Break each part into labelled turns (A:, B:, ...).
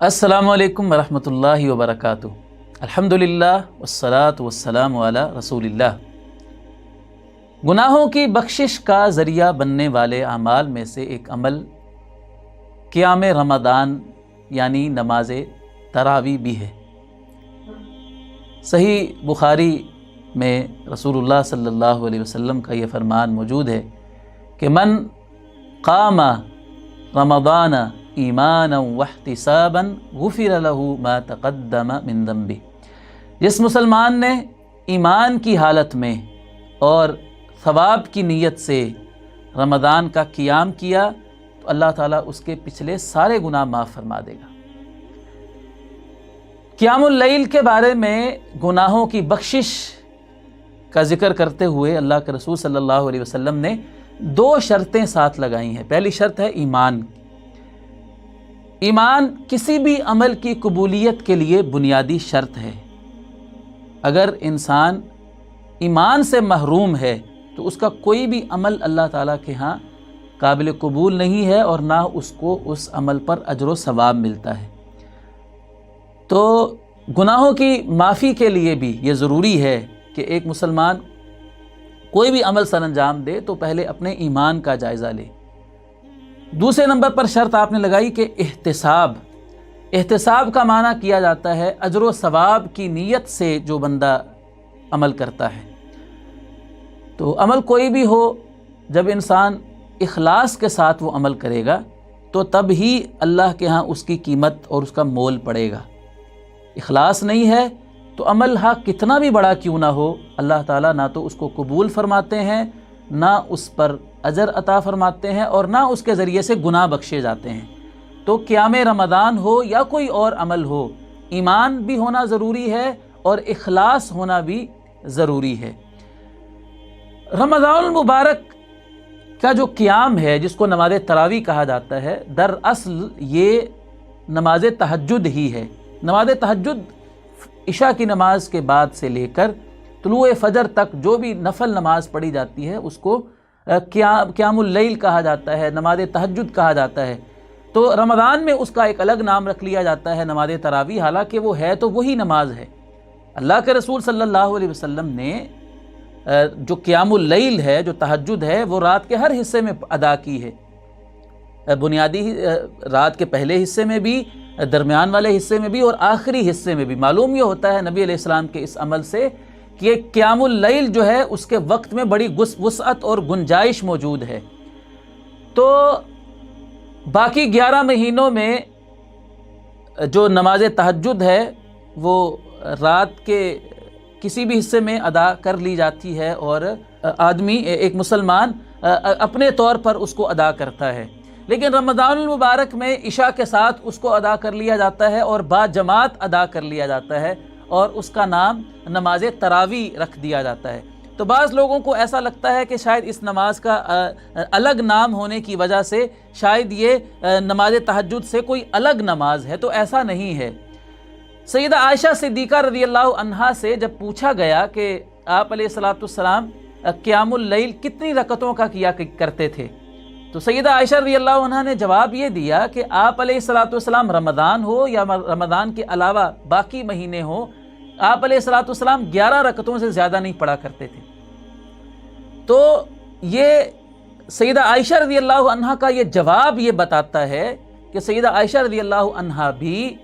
A: السلام علیکم ورحمۃ اللہ وبرکاتہ۔ الحمدللہ والصلاۃ والسلام علی رسول اللہ۔ گناہوں کی بخشش کا ذریعہ بننے والے اعمال میں سے ایک عمل قیام رمضان یعنی نماز تراویح بھی ہے۔ صحیح بخاری میں رسول اللہ صلی اللہ علیہ وسلم کا یہ فرمان موجود ہے کہ من قام رمضان ایمانا واحتسابا غفر له ما تقدم من ذنبه۔ جس مسلمان نے ایمان کی حالت میں اور ثواب کی نیت سے رمضان کا قیام کیا تو اللہ تعالیٰ اس کے پچھلے سارے گناہ معاف فرما دے گا۔ قیام اللیل کے بارے میں گناہوں کی بخشش کا ذکر کرتے ہوئے اللہ کے رسول صلی اللہ علیہ وسلم نے دو شرطیں ساتھ لگائی ہیں۔ پہلی شرط ہے ایمان۔ ایمان کسی بھی عمل کی قبولیت کے لیے بنیادی شرط ہے۔ اگر انسان ایمان سے محروم ہے تو اس کا کوئی بھی عمل اللہ تعالیٰ کے ہاں قابل قبول نہیں ہے اور نہ اس کو اس عمل پر اجر و ثواب ملتا ہے۔ تو گناہوں کی معافی کے لیے بھی یہ ضروری ہے کہ ایک مسلمان کوئی بھی عمل سر انجام دے تو پہلے اپنے ایمان کا جائزہ لے۔ دوسرے نمبر پر شرط آپ نے لگائی کہ احتساب۔ احتساب کا معنی کیا جاتا ہے اجر و ثواب کی نیت سے جو بندہ عمل کرتا ہے۔ تو عمل کوئی بھی ہو، جب انسان اخلاص کے ساتھ وہ عمل کرے گا تو تب ہی اللہ کے ہاں اس کی قیمت اور اس کا مول پڑے گا۔ اخلاص نہیں ہے تو عمل کتنا بھی بڑا کیوں نہ ہو، اللہ تعالیٰ نہ تو اس کو قبول فرماتے ہیں، نہ اس پر اجر عطا فرماتے ہیں اور نہ اس کے ذریعے سے گناہ بخشے جاتے ہیں۔ تو قیام رمضان ہو یا کوئی اور عمل ہو، ایمان بھی ہونا ضروری ہے اور اخلاص ہونا بھی ضروری ہے۔ رمضان المبارک کا جو قیام ہے جس کو نماز تراویح کہا جاتا ہے، دراصل یہ نماز تہجد ہی ہے۔ نماز تہجد عشاء کی نماز کے بعد سے لے کر طلوع فجر تک جو بھی نفل نماز پڑھی جاتی ہے اس کو قیام اللیل کہا جاتا ہے، نماز تہجد کہا جاتا ہے۔ تو رمضان میں اس کا ایک الگ نام رکھ لیا جاتا ہے نماز تراویح، حالانکہ وہ ہے تو وہی نماز ہے۔ اللہ کے رسول صلی اللہ علیہ وسلم نے جو قیام اللیل ہے، جو تہجد ہے، وہ رات کے ہر حصے میں ادا کی ہے۔ بنیادی رات کے پہلے حصے میں بھی، درمیان والے حصے میں بھی اور آخری حصے میں بھی۔ معلوم یہ ہوتا ہے نبی علیہ السلام کے اس عمل سے کہ قیام اللیل جو ہے اس کے وقت میں بڑی وسعت اور گنجائش موجود ہے۔ تو باقی 11 مہینوں میں جو نماز تہجد ہے وہ رات کے کسی بھی حصے میں ادا کر لی جاتی ہے اور آدمی، ایک مسلمان اپنے طور پر اس کو ادا کرتا ہے۔ لیکن رمضان المبارک میں عشاء کے ساتھ اس کو ادا کر لیا جاتا ہے اور با جماعت ادا کر لیا جاتا ہے اور اس کا نام نماز تراویح رکھ دیا جاتا ہے۔ تو بعض لوگوں کو ایسا لگتا ہے کہ شاید اس نماز کا الگ نام ہونے کی وجہ سے شاید یہ نماز تہجد سے کوئی الگ نماز ہے، تو ایسا نہیں ہے۔ سیدہ عائشہ صدیقہ رضی اللہ عنہا سے جب پوچھا گیا کہ آپ علیہ الصلوۃ والسلام قیام اللیل کتنی رکعتوں کا کیا کرتے تھے، تو سیدہ عائشہ رضی اللہ عنہا نے جواب یہ دیا کہ آپ علیہ الصلوۃ والسلام رمضان ہو یا رمضان کے علاوہ باقی مہینے ہوں، آپ علیہ الصلوۃ والسلام 11 رکعتوں سے زیادہ نہیں پڑھا کرتے تھے۔ تو یہ سیدہ عائشہ رضی اللہ عنہا کا یہ جواب یہ بتاتا ہے کہ سیدہ عائشہ رضی اللہ عنہا بھی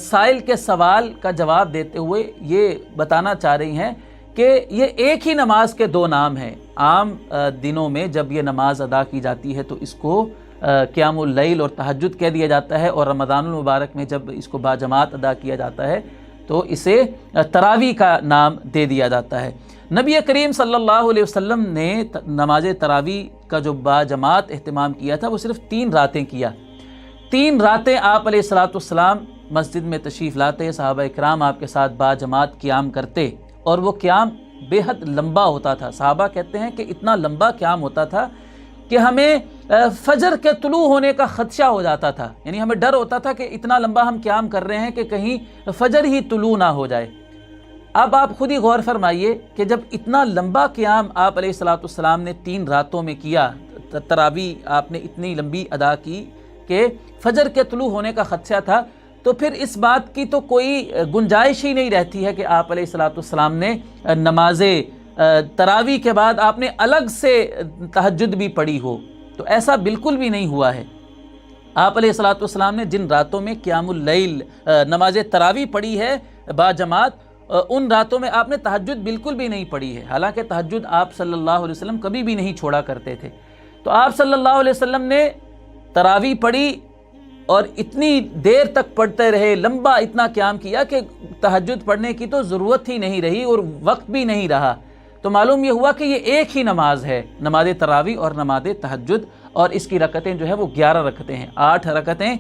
A: سائل کے سوال کا جواب دیتے ہوئے یہ بتانا چاہ رہی ہیں کہ یہ ایک ہی نماز کے دو نام ہیں۔ عام دنوں میں جب یہ نماز ادا کی جاتی ہے تو اس کو قیام اللیل اور تہجد کہہ دیا جاتا ہے، اور رمضان المبارک میں جب اس کو باجماعت ادا کیا جاتا ہے تو اسے تراویح کا نام دے دیا جاتا ہے۔ نبی کریم صلی اللہ علیہ وسلم نے نماز تراویح کا جو باجماعت اہتمام کیا تھا وہ صرف 3 راتیں کیا۔ 3 راتیں آپ علیہ الصلوۃ والسلام مسجد میں تشریف لاتے، صحابہ اکرام آپ کے ساتھ باجماعت قیام کرتے اور وہ قیام بے حد لمبا ہوتا تھا۔ صحابہ کہتے ہیں کہ اتنا لمبا قیام ہوتا تھا کہ ہمیں فجر کے طلوع ہونے کا خدشہ ہو جاتا تھا، یعنی ہمیں ڈر ہوتا تھا کہ اتنا لمبا ہم قیام کر رہے ہیں کہ کہیں فجر ہی طلوع نہ ہو جائے۔ اب آپ خود ہی غور فرمائیے کہ جب اتنا لمبا قیام آپ علیہ الصلوۃ والسلام نے 3 راتوں میں کیا، تراویح آپ نے اتنی لمبی ادا کی کہ فجر کے طلوع ہونے کا خدشہ تھا، تو پھر اس بات کی تو کوئی گنجائش ہی نہیں رہتی ہے کہ آپ علیہ الصلوۃ والسلام نے نماز تراویح کے بعد آپ نے الگ سے تہجد بھی پڑھی ہو، تو ایسا بالکل بھی نہیں ہوا ہے۔ آپ علیہ الصلوۃ والسلام نے جن راتوں میں قیام اللیل نماز تراویح پڑھی ہے با جماعت، ان راتوں میں آپ نے تہجد بالکل بھی نہیں پڑھی ہے، حالانکہ تہجد آپ صلی اللہ علیہ وسلم کبھی بھی نہیں چھوڑا کرتے تھے۔ تو آپ صلی اللہ علیہ وسلم نے تراویح پڑھی اور اتنی دیر تک پڑھتے رہے، لمبا اتنا قیام کیا کہ تہجد پڑھنے کی تو ضرورت ہی نہیں رہی اور وقت بھی نہیں رہا۔ تو معلوم یہ ہوا کہ یہ ایک ہی نماز ہے، نماز تراویح اور نماز تہجد، اور اس کی رکعتیں جو ہے وہ 11 رکعتیں ہیں، 8 رکعتیں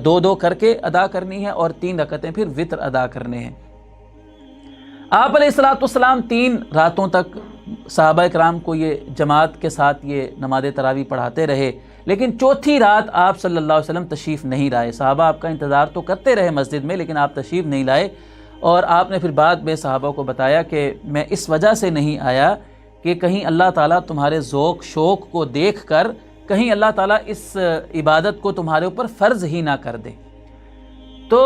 A: 2 کر کے ادا کرنی ہے اور 3 رکعتیں پھر وتر ادا کرنے ہیں۔ آپ علیہ الصلوۃ والسلام 3 راتوں تک صحابہ کرام کو یہ جماعت کے ساتھ یہ نماز تراویح پڑھاتے رہے، لیکن چوتھی رات آپ صلی اللہ علیہ وسلم تشریف نہیں لائے۔ صحابہ آپ کا انتظار تو کرتے رہے مسجد میں، لیکن آپ تشریف نہیں لائے، اور آپ نے پھر بعد میں صحابہ کو بتایا کہ میں اس وجہ سے نہیں آیا کہ کہیں اللہ تعالیٰ تمہارے ذوق شوق کو دیکھ کر کہیں اللہ تعالیٰ اس عبادت کو تمہارے اوپر فرض ہی نہ کر دے۔ تو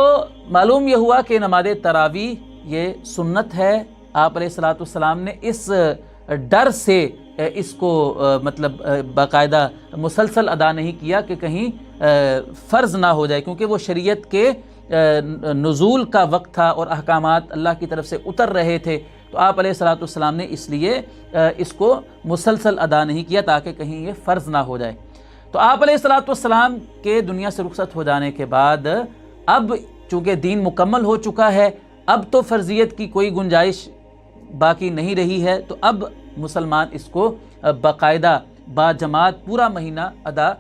A: معلوم یہ ہوا کہ نماز تراویح یہ سنت ہے۔ آپ علیہ الصلوۃ والسلام نے اس ڈر سے اس کو مطلب باقاعدہ مسلسل ادا نہیں کیا کہ کہیں فرض نہ ہو جائے، کیونکہ وہ شریعت کے نزول کا وقت تھا اور احکامات اللہ کی طرف سے اتر رہے تھے، تو آپ علیہ الصلوۃ والسلام نے اس لیے اس کو مسلسل ادا نہیں کیا تاکہ کہیں یہ فرض نہ ہو جائے۔ تو آپ علیہ الصلوۃ والسلام کے دنیا سے رخصت ہو جانے کے بعد اب چونکہ دین مکمل ہو چکا ہے، اب تو فرضیت کی کوئی گنجائش باقی نہیں رہی ہے، تو اب مسلمان اس کو باقاعدہ با جماعت پورا مہینہ ادا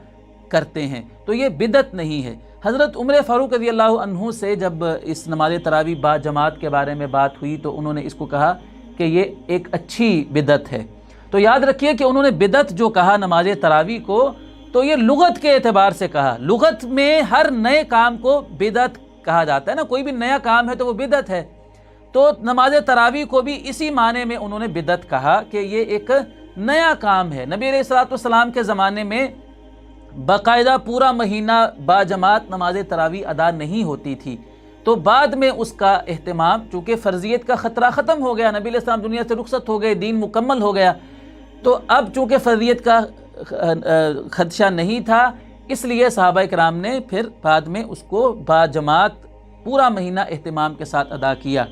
A: کرتے ہیں، تو یہ بدعت نہیں ہے۔ حضرت عمر فاروق رضی اللہ عنہ سے جب اس نماز تراویح با جماعت کے بارے میں بات ہوئی تو انہوں نے اس کو کہا کہ یہ ایک اچھی بدعت ہے۔ تو یاد رکھیے کہ انہوں نے بدعت جو کہا نماز تراویح کو، تو یہ لغت کے اعتبار سے کہا۔ لغت میں ہر نئے کام کو بدعت کہا جاتا ہے نا، کوئی بھی نیا کام ہے تو وہ بدعت ہے، تو نماز تراویح کو بھی اسی معنی میں انہوں نے بدعت کہا کہ یہ ایک نیا کام ہے۔ نبی علیہ الصلوۃ والسلام کے زمانے میں باقاعدہ پورا مہینہ با جماعت نماز تراویح ادا نہیں ہوتی تھی، تو بعد میں اس کا اہتمام، چونکہ فرضیت کا خطرہ ختم ہو گیا، نبی علیہ السلام دنیا سے رخصت ہو گئے، دین مکمل ہو گیا، تو اب چونکہ فرضیت کا خدشہ نہیں تھا، اس لیے صحابہ کرام نے پھر بعد میں اس کو با جماعت پورا مہینہ اہتمام کے ساتھ ادا کیا۔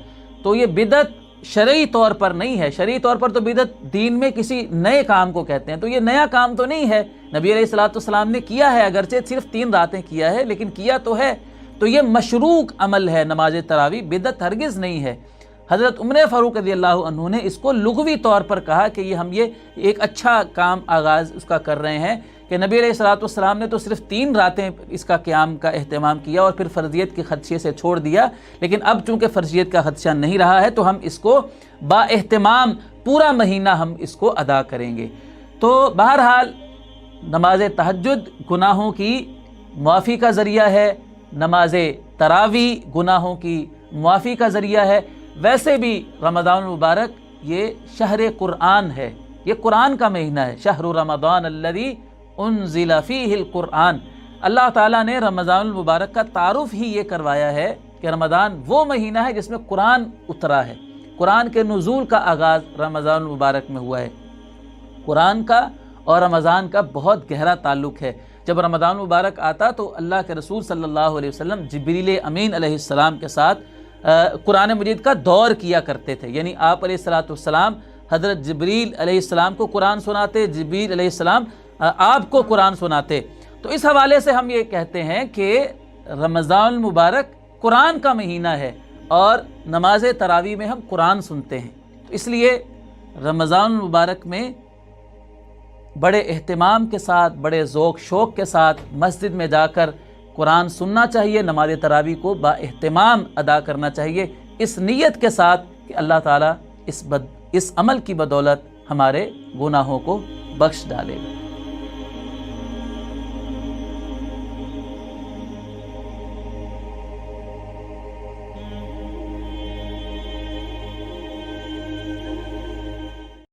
A: تو یہ بدعت شرعی طور پر نہیں ہے، شرعی طور پر تو بدعت دین میں کسی نئے کام کو کہتے ہیں، تو یہ نیا کام تو نہیں ہے، نبی علیہ الصلوۃ والسلام نے کیا ہے، اگرچہ صرف 3 راتیں کیا ہے لیکن کیا تو ہے، تو یہ مشروع عمل ہے نماز تراویح، بدعت ہرگز نہیں ہے۔ حضرت عمر فاروق رضی اللہ عنہ نے اس کو لغوی طور پر کہا کہ یہ ہم ایک اچھا کام آغاز اس کا کر رہے ہیں کہ نبی علیہ الصلوۃ والسلام نے تو صرف 3 راتیں اس کا قیام کا اہتمام کیا اور پھر فرضیت کے خدشے سے چھوڑ دیا، لیکن اب چونکہ فرضیت کا خدشہ نہیں رہا ہے تو ہم اس کو با اہتمام پورا مہینہ ہم اس کو ادا کریں گے۔ تو بہرحال نماز تہجد گناہوں کی معافی کا ذریعہ ہے، نماز تراویح گناہوں کی معافی کا ذریعہ ہے۔ ویسے بھی رمضان المبارک یہ شہر قرآن ہے، یہ قرآن کا مہینہ ہے، شہر رمضان الذی انزل فیہ القرآن۔ اللہ تعالیٰ نے رمضان المبارک کا تعارف ہی یہ کروایا ہے کہ رمضان وہ مہینہ ہے جس میں قرآن اترا ہے، قرآن کے نزول کا آغاز رمضان المبارک میں ہوا ہے۔ قرآن کا اور رمضان کا بہت گہرا تعلق ہے۔ جب رمضان المبارک آتا تو اللہ کے رسول صلی اللہ علیہ وسلم جبریل امین علیہ السلام کے ساتھ قرآن مجید کا دور کیا کرتے تھے، یعنی آپ علیہ الصلوۃ والسلام حضرت جبریل علیہ السلام کو قرآن سناتے، جبریل علیہ السلام آپ کو قرآن سناتے۔ تو اس حوالے سے ہم یہ کہتے ہیں کہ رمضان المبارک قرآن کا مہینہ ہے اور نماز تراویح میں ہم قرآن سنتے ہیں، تو اس لیے رمضان المبارک میں بڑے اہتمام کے ساتھ، بڑے ذوق شوق کے ساتھ مسجد میں جا کر قرآن سننا چاہیے، نماز تراویح کو با اہتمام ادا کرنا چاہیے، اس نیت کے ساتھ کہ اللہ تعالیٰ اس عمل کی بدولت ہمارے گناہوں کو بخش ڈالے گا۔